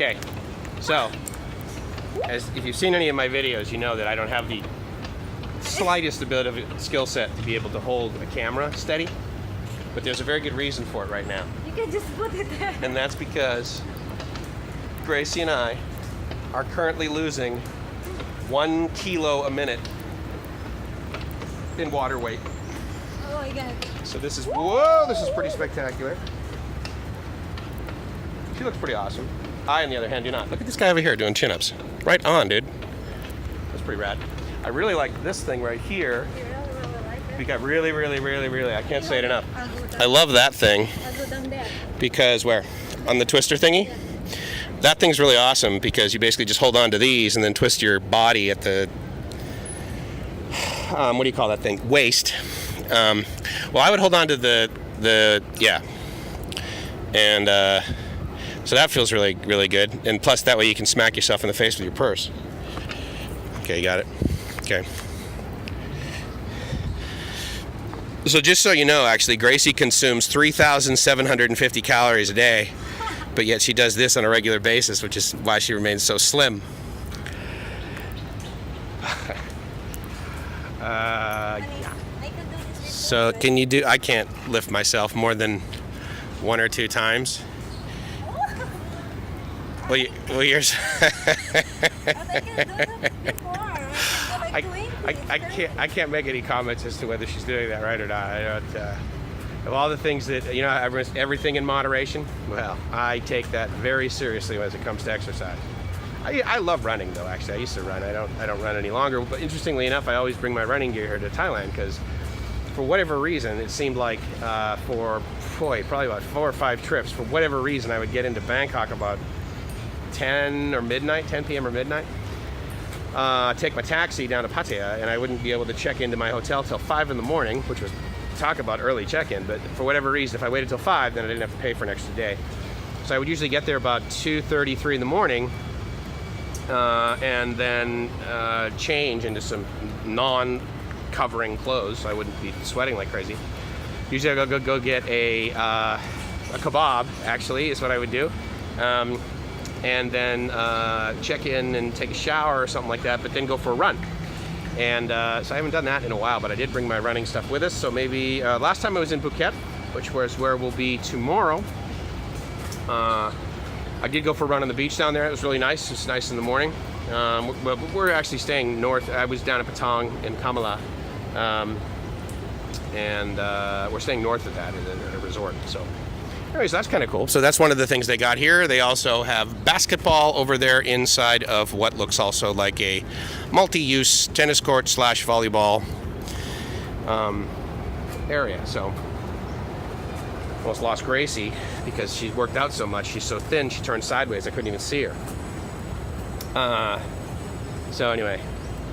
Okay, so if you've seen any of my videos, you know that I don't have the slightest ability of skill set to be able to hold a camera steady, but there's a very good reason for it right now. You can just put it there. And that's because Gracie and I are currently losing 1 kilo a minute in water weight. Oh my god. So this is, whoa, this is pretty spectacular. She looks pretty awesome. I, on the other hand, do not. Look at this guy over here doing chin-ups. Right on, dude. That's pretty rad. I really like this thing right here. You really like it? Because really, I can't say it enough. I love that thing. Because where? On the twister thingy? Yeah. That thing's really awesome because you basically just hold on to these and then twist your body at the, what do you call that thing? Waist. Well, I would hold on to the yeah. And so that feels really good. And plus that way you can smack yourself in the face with your purse. Okay, you got it. Okay. So just so you know, actually, Gracie consumes 3,750 calories a day. But yet she does this on a regular basis, which is why she remains so slim. Yeah. So can you do, I can't lift myself more than 1 or 2 times. Well, you're... I can't make any comments as to whether she's doing that right or not. I don't, of all the things that, you know, everything in moderation, well, I take that very seriously as it comes to exercise. I love running, though, actually. I used to run. I don't run any longer. But interestingly enough, I always bring my running gear here to Thailand because for whatever reason, it seemed like for, probably about 4 or 5 trips, for whatever reason, I would get into Bangkok about 10 p.m. or midnight. Take my taxi down to Pattaya, and I wouldn't be able to check into my hotel till 5 in the morning, which was, talk about early check-in, but for whatever reason, if I waited till 5, then I didn't have to pay for an extra day. So I would usually get there about 2:30, 3 in the morning, and then change into some non-covering clothes, so I wouldn't be sweating like crazy. Usually I go get a kebab, actually, is what I would do. And then check in and take a shower or something like that, but then go for a run. And so I haven't done that in a while, but I did bring my running stuff with us. So maybe last time I was in Phuket, which was where we'll be tomorrow. I did go for a run on the beach down there. It was really nice. It's nice in the morning. We're actually staying north. I was down at Patong in Kamala, and we're staying north of that in a resort. So. Anyways, that's kind of cool. So that's one of the things they got here. They also have basketball over there inside of what looks also like a multi-use tennis court / volleyball area. So almost lost Gracie because she worked out so much. She's so thin, she turned sideways. I couldn't even see her. So anyway,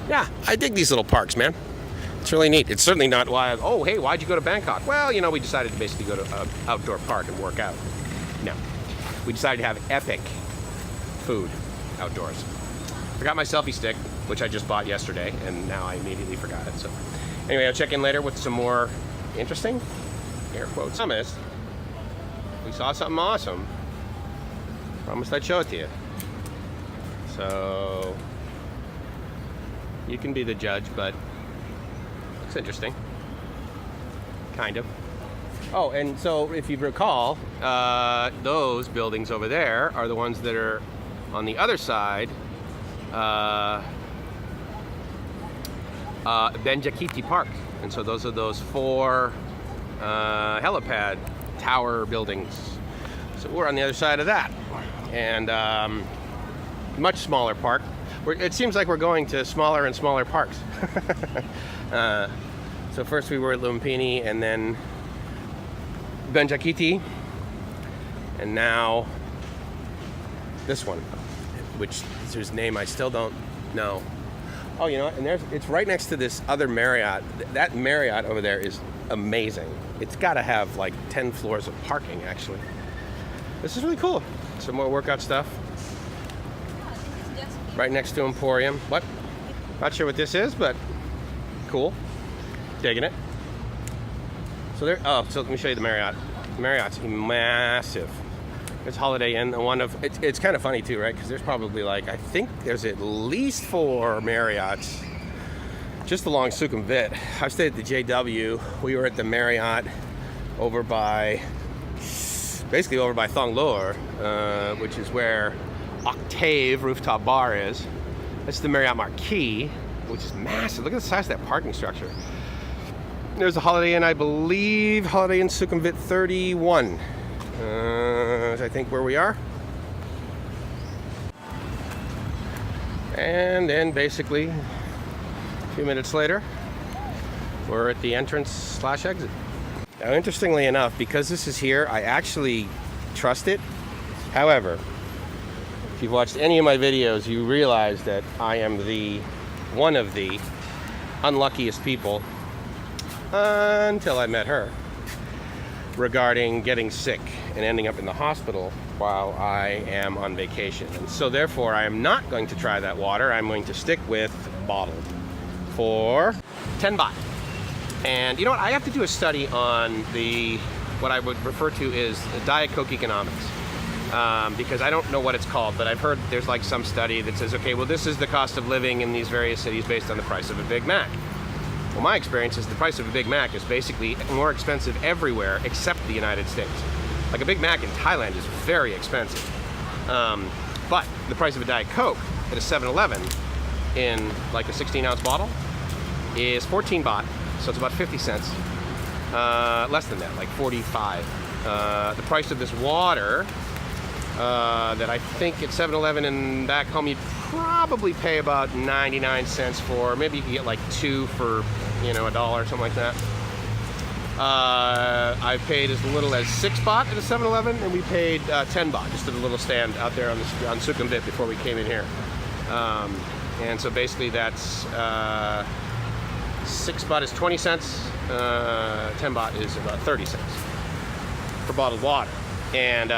yeah, I dig these little parks, man. It's really neat. It's certainly not why, oh, hey, why'd you go to Bangkok? Well, you know, we decided to basically go to an outdoor park and work out. No. We decided to have epic food outdoors. Forgot my selfie stick, which I just bought yesterday, and now I immediately forgot it. So anyway, I'll check in later with some more interesting, air quotes, promise. We saw something awesome. Promised I'd show it to you. So you can be the judge, but it's interesting, kind of. Oh, and so if you recall, those buildings over there are the ones that are on the other side, BenChaSiri Park. And so those are those 4 helipad tower buildings. So we're on the other side of that. And much smaller park. It seems like we're going to smaller and smaller parks. So first we were at Lumpini and then BenChaSiri, and now this one, whose name I still don't know. Oh, you know what? And it's right next to this other Marriott. That Marriott over there is amazing. It's got to have like 10 floors of parking, actually. This is really cool. Some more workout stuff. Right next to Emporium. What? Not sure what this is, but cool. Digging it. So so let me show you the Marriott. The Marriott's massive. It's Holiday Inn, one of it's kind of funny too, right? Because there's probably like, I think there's at least 4 Marriotts just along Sukhumvit. I stayed at the JW. We were at the Marriott basically over by Thong Lor, which is where Octave Rooftop Bar is. That's the Marriott Marquis, which is massive. Look at the size of that parking structure. There's a Holiday Inn, I believe, Holiday Inn Sukhumvit 31. I think where we are. And then basically, a few minutes later, we're at the entrance/exit. Now, interestingly enough, because this is here, I actually trust it. However, if you've watched any of my videos, you realize that I am one of the unluckiest people until I met her regarding getting sick and ending up in the hospital while I am on vacation. And so therefore, I am not going to try that water. I'm going to stick with bottled for 10 baht. And you know what? I have to do a study on what I would refer to as Diet Coke economics. Because I don't know what it's called, but I've heard there's like some study that says, okay, well, this is the cost of living in these various cities based on the price of a Big Mac. Well, my experience is the price of a Big Mac is basically more expensive everywhere except the United States. Like a Big Mac in Thailand is very expensive. But the price of a Diet Coke at a 7-Eleven in like a 16-ounce bottle is 14 baht, so it's about 50 cents. Less than that, like 45. The price of this water that I think at 7-Eleven and back home you'd probably pay about 99 cents for. Maybe you could get like 2 for, $1 or something like that. I paid as little as 6 baht at a 7-Eleven, and we paid 10 baht just at a little stand out there on Sukhumvit before we came in here. And so basically that's 6 baht is 20 cents, 10 baht is about 30 cents for bottled water. And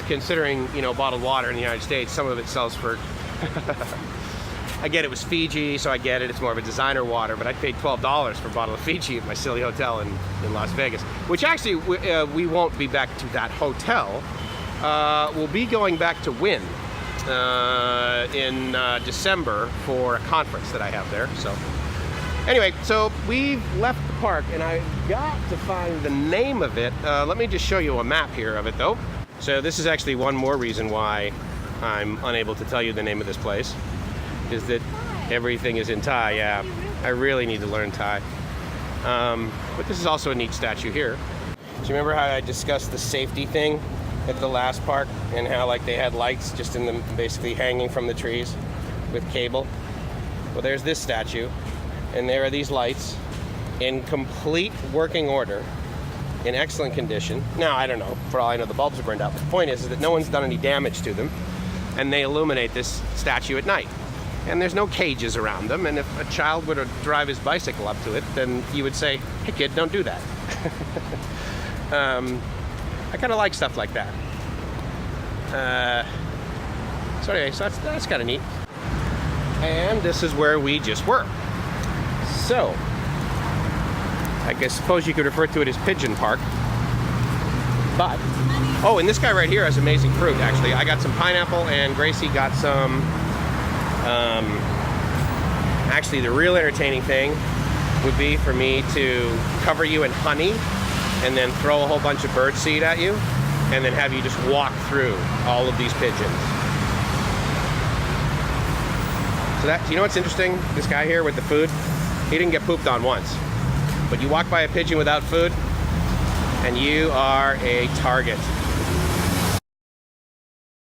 considering, bottled water in the United States, some of it sells for, I get it was Fiji, so I get it, it's more of a designer water, but I paid $12 for a bottle of Fiji at my silly hotel in Las Vegas, which actually we won't be back to that hotel. We'll be going back to Wynn in December for a conference that I have there. So anyway, so we've left the park, and I've got to find the name of it. Let me just show you a map here of it, though. So this is actually one more reason why I'm unable to tell you the name of this place, is that everything is in Thai. Yeah, I really need to learn Thai. But this is also a neat statue here. Do you remember how I discussed the safety thing at the last park, and how like they had lights just in them basically hanging from the trees with cable? Well, there's this statue, and there are these lights in complete working order, in excellent condition. Now, I don't know, for all I know the bulbs are burned out, but the point is that no one's done any damage to them, and they illuminate this statue at night. And there's no cages around them, and if a child were to drive his bicycle up to it, then you would say, hey kid, don't do that. I kind of like stuff like that. So anyway, so that's kind of neat. And this is where we just were. So, I suppose you could refer to it as Pigeon Park. But, oh, and this guy right here has amazing fruit, actually. I got some pineapple, and Gracie got some, actually the real entertaining thing would be for me to cover you in honey and then throw a whole bunch of bird seed at you and then have you just walk through all of these pigeons. So that, you know what's interesting? This guy here with the food, he didn't get pooped on once. But you walk by a pigeon without food, and you are a target.